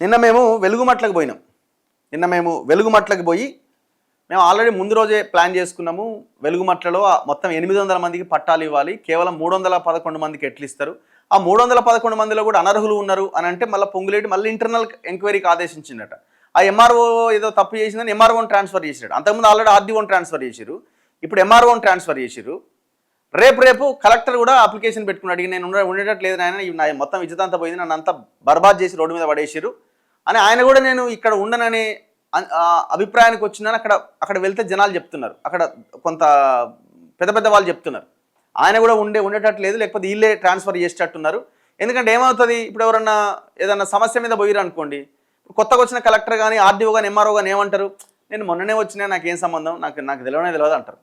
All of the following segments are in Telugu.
నిన్న మేము వెలుగుమట్లకు పోయినాం. వెలుగుమట్లకు పోయి మేము ఆల్రెడీ ముందు రోజే ప్లాన్ చేసుకున్నాము. వెలుగుమట్లలో మొత్తం 800 మందికి పట్టాలు ఇవ్వాలి, కేవలం 311 మందికి ఎట్లు ఇస్తారు, ఆ 311 మందిలో కూడా అనర్హులు ఉన్నారు అని అంటే మళ్ళీ పొంగులేటి మళ్ళీ ఇంటర్నల్ ఎంక్వైరీకి ఆదేశించిందట. ఆ ఎంఆర్ఓ ఏదో తప్పు చేసిందని ఎంఆర్ఓని ట్రాన్స్ఫర్ చేసినాడు. అంతకుముందు ఆల్రెడీ ఆర్డీఓని ట్రాన్స్ఫర్ చేసిరు, ఇప్పుడు ఎంఆర్ఓని ట్రాన్స్ఫర్ చేసిరు. రేపు కలెక్టర్ కూడా అప్లికేషన్ పెట్టుకుని అడిగి నేను ఉండేటట్టు లేదు నాయన, మొత్తం విజితంతా పోయింది, నన్ను అంతా బర్బాద్ చేసి రోడ్డు మీద పడేసిరు అని ఆయన కూడా నేను ఇక్కడ ఉండననే అభిప్రాయానికి వచ్చిందని అక్కడ వెళ్తే జనాలు చెప్తున్నారు, అక్కడ కొంత పెద్ద వాళ్ళు చెప్తున్నారు. ఆయన కూడా ఉండేటట్టు లేదు, లేకపోతే వీళ్ళే ట్రాన్స్ఫర్ చేసేటట్టున్నారు. ఎందుకంటే ఏమవుతుంది, ఇప్పుడు ఎవరన్నా ఏదన్నా సమస్య మీద పోయిరు అనుకోండి, కొత్తగా వచ్చిన కలెక్టర్ కానీ ఆర్డీఓ కానీ ఎంఆర్ఓ కానీ ఏమంటారు, నేను మొన్ననే వచ్చినా నాకేం సంబంధం, నాకు తెలియదు అంటారు.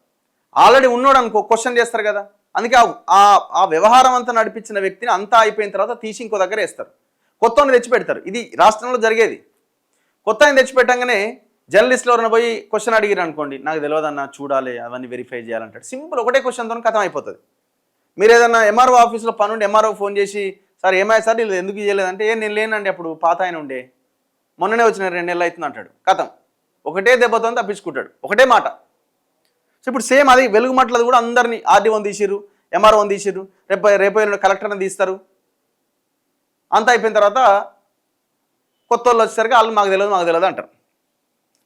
ఆల్రెడీ ఉన్నాడు అనుకో క్వశ్చన్ చేస్తారు కదా. అందుకే ఆ వ్యవహారం అంతా నడిపించిన వ్యక్తిని అంతా అయిపోయిన తర్వాత తీసి ఇంకో దగ్గర వేస్తారు, కొత్తని తెచ్చిపెడతారు. ఇది రాష్ట్రంలో జరిగేది. కొత్తని తెచ్చిపెట్టంగానే జర్నలిస్టులు ఎవరైనా పోయి క్వశ్చన్ అడిగారు అనుకోండి, నాకు తెలియదన్నా చూడాలి, అవన్నీ వెరిఫై చేయాలంటాడు. సింపుల్, ఒకటే క్వశ్చన్తో కథం అయిపోతుంది. మీరు ఏదన్నా ఎంఆర్ఓ ఆఫీస్లో పనుండి ఎంఆర్ఓ ఫోన్ చేసి సార్ ఏమైనా సార్ వీళ్ళు ఎందుకు చేయలేదంటే నేను లేనండి, అప్పుడు పాత ఆయన ఉండే, మొన్ననే వచ్చిన 2 నెలలు అవుతుంది అంటాడు. కథం, ఒకటే దెబ్బతో తప్పించుకుంటాడు, ఒకటే మాట. సో ఇప్పుడు సేమ్ అది వెలుగుమట్లది కూడా అందరినీ ఆర్డీఓని తీసిరు, ఎంఆర్ఓని తీసిరు, రేపు కలెక్టర్ని తీస్తారు. అంతా అయిపోయిన తర్వాత కొత్త వాళ్ళు వచ్చేసరికి వాళ్ళు మాకు తెలియదు అంటారు.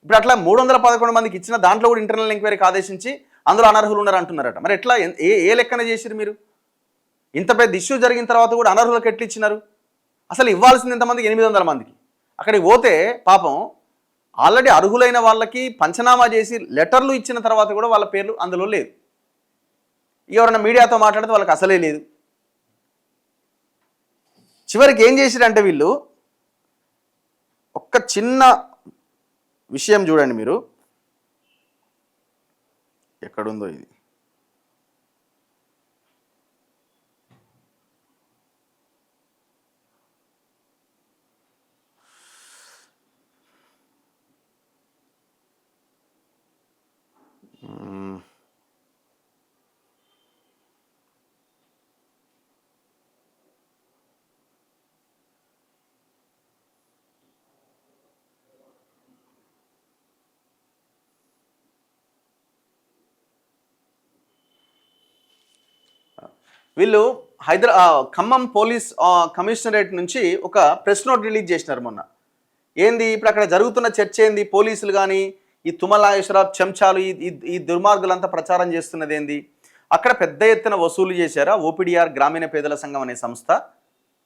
ఇప్పుడు అట్లా 311 మందికి ఇచ్చిన దాంట్లో కూడా ఇంటర్నల్ ఎంక్వైరీకి ఆదేశించి అందులో అనర్హులు ఉన్నారు అంటున్నారట. మరి ఎట్లా, ఏ లెక్కన చేసిరు మీరు? ఇంత పెద్ద ఇష్యూ జరిగిన తర్వాత కూడా అనర్హులకు ఎట్లు ఇచ్చినారు? అసలు ఇవ్వాల్సింది ఎంతమందికి? 800 మందికి. అక్కడికి పోతే పాపం ఆల్రెడీ అర్హులైన వాళ్ళకి పంచనామా చేసి లెటర్లు ఇచ్చిన తర్వాత కూడా వాళ్ళ పేర్లు అందులో లేదు. ఎవరైనా మీడియాతో మాట్లాడితే వాళ్ళకి అసలే లేదు. చివరికి ఏం చేసిరంటే వీళ్ళు, ఒక్క చిన్న విషయం చూడండి మీరు, ఎక్కడుందో ఇది. వీళ్ళు ఖమ్మం పోలీస్ కమిషనరేట్ నుంచి ఒక ప్రెస్ నోట్ రిలీజ్ చేసినారు మొన్న. ఏంది ఇప్పుడు అక్కడ జరుగుతున్న చర్చ ఏంది? పోలీసులు కానీ ఈ తుమ్మలాగేశ్వరరావు చెంచాలు ఈ దుర్మార్గులంతా ప్రచారం చేస్తున్నది ఏంది? అక్కడ పెద్ద ఎత్తున వసూలు చేశారా? ఓపీడీఆర్ గ్రామీణ పేదల సంఘం అనే సంస్థ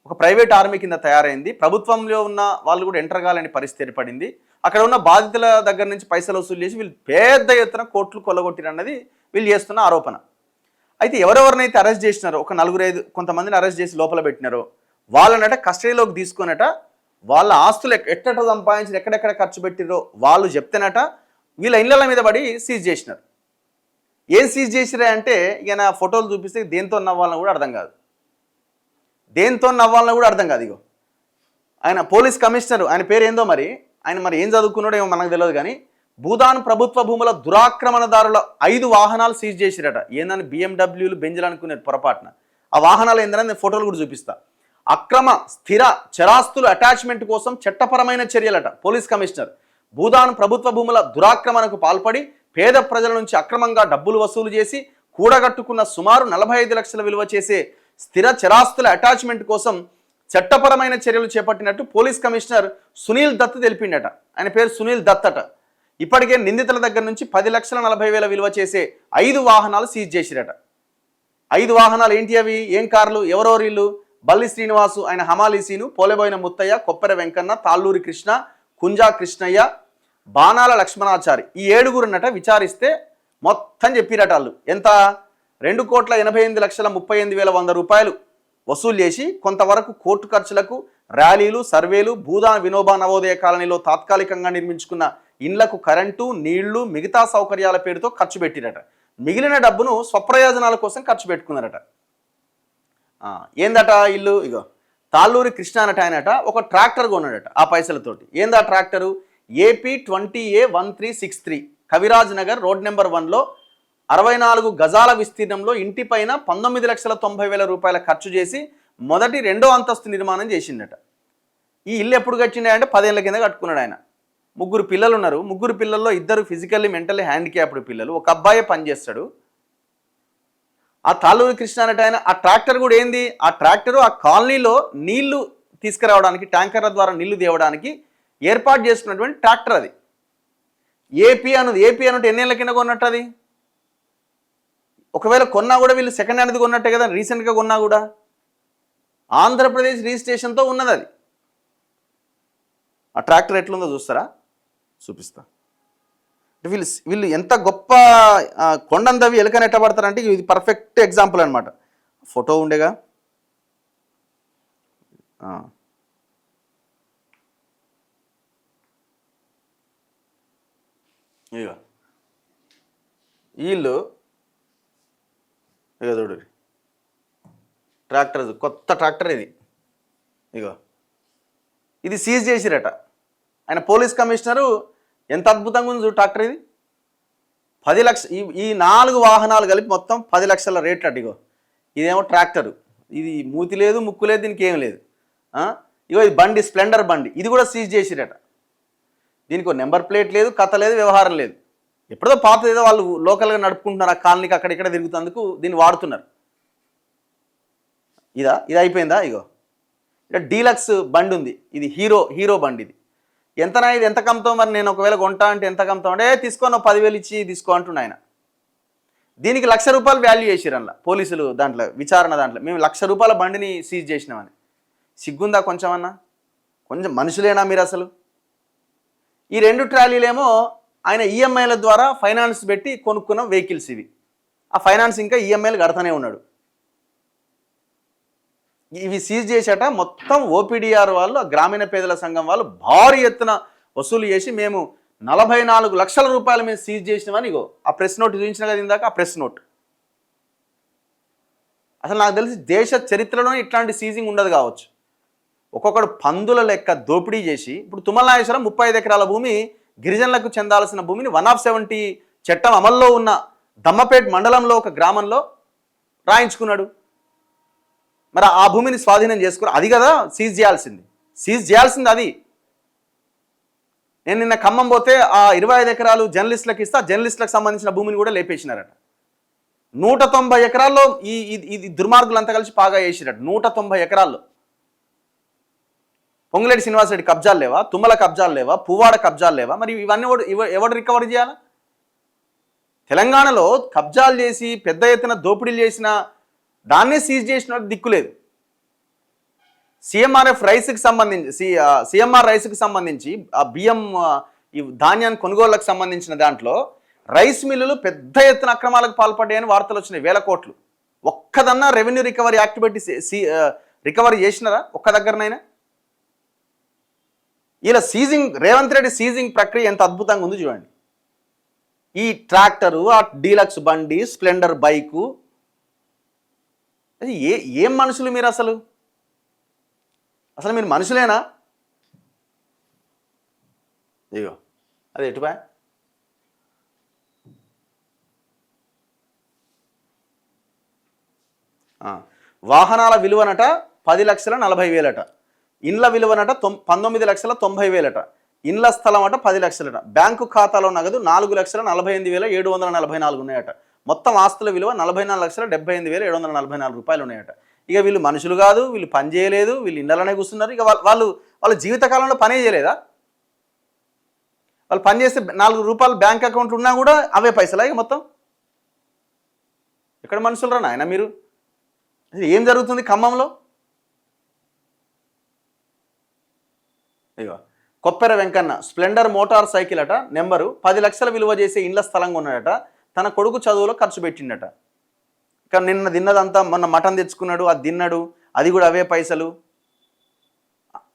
ఒక ప్రైవేట్ ఆర్మీ కింద తయారైంది. ప్రభుత్వంలో ఉన్న వాళ్ళు కూడా ఎంటర్ కాలని పరిస్థితి ఏర్పడింది. అక్కడ ఉన్న బాధితుల దగ్గర నుంచి పైసలు వసూలు చేసి వీళ్ళు పెద్ద ఎత్తున కోట్లు కొల్లగొట్టిరన్నది వీళ్ళు చేస్తున్న ఆరోపణ. అయితే ఎవరెవరినైతే అరెస్ట్ చేసినారో, ఒక 4-5 కొంతమందిని అరెస్ట్ చేసి లోపల పెట్టినారో వాళ్ళనట కస్టడీలోకి తీసుకునట వాళ్ళ ఆస్తులు ఎట్టట సంపాదించి ఎక్కడెక్కడ ఖర్చు పెట్టిరో వాళ్ళు చెప్తేనట వీళ్ళ ఇళ్ళ మీద పడి సీజ్ చేసినారు. ఏం సీజ్ చేసిరా అంటే ఇక నా ఫోటోలు చూపిస్తే దేంతో నవ్వాలని కూడా అర్థం కాదు, ఇగో ఆయన పోలీస్ కమిషనర్, ఆయన పేరు ఏందో మరి, ఆయన మరి ఏం చదువుకున్నాడో ఏమో మనకు తెలియదు కానీ భూదాన్ ప్రభుత్వ భూముల దురాక్రమణదారుల 5 వాహనాలు సీజ్ చేసిరట. ఏందని బిఎండబ్ల్యూలు బెంజులు అనుకునేది పొరపాటున. ఆ వాహనాలు ఏందని నేను ఫోటోలు కూడా చూపిస్తా. అక్రమ స్థిర చరాస్తుల అటాచ్మెంట్ కోసం చట్టపరమైన చర్యలట. పోలీస్ కమిషనర్ భూదాన్ ప్రభుత్వ భూముల దురాక్రమణకు పాల్పడి పేద ప్రజల నుంచి అక్రమంగా డబ్బులు వసూలు చేసి కూడగట్టుకున్న సుమారు 45 లక్షల విలువ చేసే స్థిర చరాస్తుల అటాచ్మెంట్ కోసం చట్టపరమైన చర్యలు చేపట్టినట్టు పోలీస్ కమిషనర్ సునీల్ దత్ తెలిపిండట. ఆయన పేరు సునీల్ దత్ అట. ఇప్పటికే నిందితుల దగ్గర నుంచి 10,40,000 విలువ చేసే 5 వాహనాలు సీజ్ చేసిరట. 5 వాహనాలు ఏంటి అవి, ఏం కార్లు, ఎవరెవరిల్లు? బల్లి శ్రీనివాసు, ఆయన హమాలీసీను, పోలేబోయిన ముత్తయ్య, కొప్పెర వెంకన్న, తాళ్ళూరి కృష్ణ, కుంజా కృష్ణయ్య, బాణాల లక్ష్మణాచారి, ఈ 7గురునట విచారిస్తే మొత్తం చెప్పిరట. వాళ్ళు ఎంత, 2,88,38,100 రూపాయలు వసూలు చేసి కొంతవరకు కోర్టు ఖర్చులకు, ర్యాలీలు, సర్వేలు, భూదాన్ వినోబా నవోదయ కాలనీలో తాత్కాలికంగా నిర్మించుకున్న ఇండ్లకు కరెంటు, నీళ్లు, మిగతా సౌకర్యాల పేరుతో ఖర్చు పెట్టిరట. మిగిలిన డబ్బును స్వప్రయోజనాల కోసం ఖర్చు పెట్టుకున్నారట. ఏందట ఇల్లు, ఇగో తాళ్ళూరి కృష్ణ అనట, ఆయనట ఒక ట్రాక్టర్ కొన్నాడట ఆ పైసలతోటి. ఏందా tractor? AP 20A1363 Kaviraj Nagar road number 1లో 64 గజాల విస్తీర్ణంలో ఇంటిపైన 19,90,000 రూపాయల ఖర్చు చేసి మొదటి 2వ అంతస్తు నిర్మాణం చేసిందట. ఈ ఇల్లు ఎప్పుడు కట్టిండే అంటే 10 ఏళ్ల కింద కట్టుకున్నాడు ఆయన. 3 పిల్లలు ఉన్నారు. 3 పిల్లల్లో 2 ఫిజికల్లీ మెంటల్లీ హ్యాండిక్యాప్డ్ పిల్లలు, ఒక అబ్బాయే పనిచేస్తాడు. ఆ తాళ్ళూరి కృష్ణ అనేట ఆయన ఆ ట్రాక్టర్ కూడా ఏంది, ఆ ట్రాక్టరు ఆ కాలనీలో నీళ్లు తీసుకురావడానికి ట్యాంకర్ల ద్వారా నీళ్లు తేవడానికి ఏర్పాటు చేసుకున్నటువంటి ట్రాక్టర్ అది. ఏపీ అన్నట్టు ఎన్నేళ్ల కింద కొన్నట్టు అది. ఒకవేళ కొన్నా కూడా వీళ్ళు సెకండ్ హ్యాండ్ది కొన్నట్టే కదా, రీసెంట్గా కొన్నా కూడా. ఆంధ్రప్రదేశ్ రిజిస్ట్రేషన్తో ఉన్నది అది. ఆ ట్రాక్టర్ ఎట్లుందో చూస్తారా, చూపిస్తా. వీళ్ళు ఎంత గొప్ప కొండందవి ఎలుకని ఎట్టబడతారంటే ఇది పర్ఫెక్ట్ ఎగ్జాంపుల్ అనమాట. ఫోటో ఉండేగా, ఇక వీళ్ళు ఇక చూడు, ట్రాక్టర్ కొత్త ట్రాక్టర్ ఇది. ఇగో ఇది సీజ్ చేసిరట. ఆయన పోలీస్ కమిషనరు ఎంత అద్భుతంగా ఉంది చూడు ట్రాక్టర్ ఇది. 10 లక్షలు, ఈ 4 వాహనాలు కలిపి మొత్తం 10 లక్షల రేట్ అటు. ఇగో ఇదేమో ట్రాక్టరు, ఇది మూతి లేదు ముక్కు లేదు, దీనికి ఏం లేదు. ఇగో ఇది బండి, స్ప్లెండర్ బండి, ఇది కూడా సీజ్ చేసిరట. దీనికి నెంబర్ ప్లేట్ లేదు, కథ లేదు, వ్యవహారం లేదు. ఎప్పుడో పాత ఏదో వాళ్ళు లోకల్గా నడుపుకుంటున్నారు, ఆ కాలనీకి అక్కడిక్కడ తిరుగుతందుకు దీన్ని వాడుతున్నారు. ఇది అయిపోయిందా. ఇగో ఇక్కడ డీలక్స్ బండి ఉంది, ఇది హీరో బండి. ఇది ఎంతనా, ఇది ఎంత కమ్ముతావు మరి, నేను ఒకవేళ కొంటా అంటే ఎంత కమ్ముతావు అంటే తీసుకోను 10,000 ఇచ్చి తీసుకో అంటున్నా ఆయన. దీనికి ₹1,00,000 వాల్యూ చేసిరు అందులో పోలీసులు, దాంట్లో విచారణ దాంట్లో మేము ₹1,00,000 బండిని సీజ్ చేసినామని. సిగ్గుందా కొంచెం అన్నా? కొంచెం మనుషులేనా మీరు అసలు? ఈ 2 ట్రాలీలేమో ఆయన ఈఎంఐల ద్వారా ఫైనాన్స్ పెట్టి కొనుక్కున్న వెహికల్స్ ఇవి. ఆ ఫైనాన్స్ ఇంకా ఈఎంఐలు కడతానే ఉన్నాడు. ఇవి సీజ్ చేసేట మొత్తం ఓపీడీఆర్ వాళ్ళు, గ్రామీణ పేదల సంఘం వాళ్ళు భారీ ఎత్తున వసూలు చేసి మేము ₹44 లక్షల మేము సీజ్ చేసినామని. ఇగో ఆ ప్రెస్ నోట్ చూపించిన కదా ఇందాక, ఆ ప్రెస్ నోట్. అసలు నాకు తెలిసి దేశ చరిత్రలోనే ఇట్లాంటి సీజింగ్ ఉండదు కావచ్చు. ఒక్కొక్కడు పందుల లెక్క దోపిడీ చేసి, ఇప్పుడు తుమ్మల నాగేశ్వరం 35 ఎకరాల భూమి గిరిజనులకు చెందాల్సిన భూమిని 170 చట్టం అమల్లో ఉన్న దమ్మపేట్ మండలంలో ఒక గ్రామంలో రాయించుకున్నాడు. మరి ఆ భూమిని స్వాధీనం చేసుకుని అది కదా సీజ్ చేయాల్సింది అది. నేను నిన్న ఖమ్మం పోతే ఆ 25 ఎకరాలు జర్నలిస్టులకు ఇస్తే, జర్నలిస్టులకు సంబంధించిన భూమిని కూడా లేపేసినారట. 190 ఎకరాల్లో ఈ దుర్మార్గులంతా కలిసి పాగా చేసిరట. 190 ఎకరాల్లో పొంగులేటి శ్రీనివాసరెడ్డి కబ్జాలు లేవా, తుమ్మల కబ్జాలు లేవా, పువ్వాడ కబ్జాలు లేవా? మరి ఇవన్నీ ఎవడు రికవరీ చేయాలా? తెలంగాణలో కబ్జాలు చేసి పెద్ద ఎత్తున దోపిడీలు చేసిన దాన్నే సీజ్ చేసిన దిక్కులేదు. సిఎంఆర్ రైస్కి సంబంధించి ఆ బియ్యం ఈ ధాన్యాన్ని కొనుగోళ్లకు సంబంధించిన దాంట్లో రైస్ మిల్లులు పెద్ద ఎత్తున అక్రమాలకు పాల్పడ్డాయని వార్తలు వచ్చినాయి. 1,000 కోట్లు. ఒక్కదన్నా రెవెన్యూ రికవరీ యాక్ట్ పెట్టి రికవరీ చేసినారా ఒక్క దగ్గరనైనా? ఇలా రేవంత్ రెడ్డి సీజింగ్ ప్రక్రియ ఎంత అద్భుతంగా ఉంది చూడండి. ఈ ట్రాక్టరు, ఆ డీలక్స్ బండి, స్ప్లెండర్ బైకు, అది ఏం మనుషులు మీరు అసలు మీరు మనుషులేనా? ఇగో అది ఎటుపా వాహనాల విలువనట 10,40,000 ఇండ్ల విలువనట 19,90,000 ఇండ్ల స్థలం అట 10 లక్షలట. బ్యాంకు ఖాతాలో నగదు 4,48,744 ఉన్నాయట. మొత్తం ఆస్తుల విలువ 44,78,744 ఉన్నాయట. ఇక వీళ్ళు మనుషులు కాదు, వీళ్ళు పని చేయలేదు, వీళ్ళు ఇండ్లనే కూర్చున్నారు. ఇక వాళ్ళ జీవితకాలంలో పనే చేయలేదా? వాళ్ళు పని చేస్తే ₹4 బ్యాంక్ అకౌంట్ ఉన్నా కూడా అవే పైసలా? ఇక మొత్తం ఎక్కడ మనుషులు రా నాయన మీరు? ఏం జరుగుతుంది ఖమ్మంలో? ఇగో Koppera Venkanna Splendor motorcycle అట, నెంబరు 10 లక్షల విలువ చేసే ఇండ్ల స్థలంగా ఉన్నాడట. తన కొడుకు చదువులో ఖర్చు పెట్టిండట. ఇక నిన్న తిన్నదంతా మొన్న మటన్ తెచ్చుకున్నాడు, అది తిన్నాడు, అది కూడా అవే పైసలు.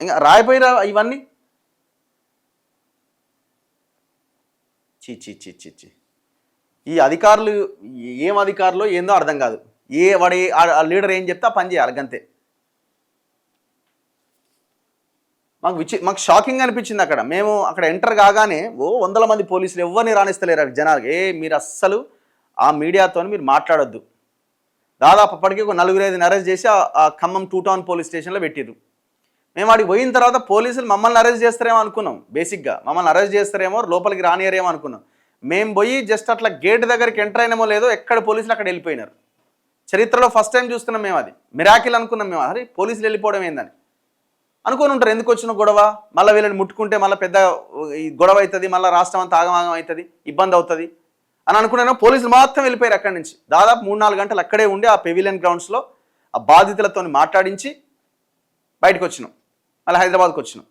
ఇంకా రాయిపోయిరా ఇవన్నీ. చి ఈ అధికారులు ఏం అధికారులు ఏందో అర్థం కాదు. ఆ లీడర్ ఏం చెప్తే ఆ పని చేయాలి అంతే. మాకు షాకింగ్ అనిపించింది. మేము అక్కడ ఎంటర్ కాగానే 100 మంది పోలీసులు ఎవరిని రాణిస్తలేరు జనాలు. మీరు అస్సలు ఆ మీడియాతో మీరు మాట్లాడొద్దు. దాదాపు అప్పటికే ఒక 4-5 అరెస్ట్ చేసి ఆ ఖమ్మం 2 టౌన్ పోలీస్ స్టేషన్లో పెట్టిర్రు. మేము వాడికి పోయిన తర్వాత పోలీసులు మమ్మల్ని అరెస్ట్ చేస్తారేమో అనుకున్నాం. బేసిక్గా మమ్మల్ని అరెస్ట్ చేస్తారేమో, లోపలికి రానియరేమో అనుకున్నాం. మేము పోయి జస్ట్ అట్లా గేట్ దగ్గరికి ఎంటర్ అయినామో లేదో ఎక్కడ పోలీసులు అక్కడ వెళ్ళిపోయినారు. చరిత్రలో ఫస్ట్ టైం చూస్తున్నాం మేము. అది మిరాకిల్ అనుకున్నాం మేము. అరే పోలీసులు వెళ్ళిపోవడం ఏందని అనుకొని ఉంటారు. ఎందుకు వచ్చిన గొడవ, మళ్ళీ వీళ్ళని ముట్టుకుంటే మళ్ళీ పెద్ద ఈ గొడవ అవుతుంది, మళ్ళీ రాష్ట్రం అంతా ఆగమాగం అవుతుంది, ఇబ్బంది అవుతుంది అని అనుకున్నాను. పోలీసులు మాత్రం వెళ్ళిపోయారు అక్కడి నుంచి. దాదాపు 3-4 గంటలు అక్కడే ఉండి ఆ పెవిలియన్ గ్రౌండ్స్లో ఆ బాధితులతో మాట్లాడించి బయటకు వచ్చినాం. మళ్ళీ హైదరాబాద్కి వచ్చినాం.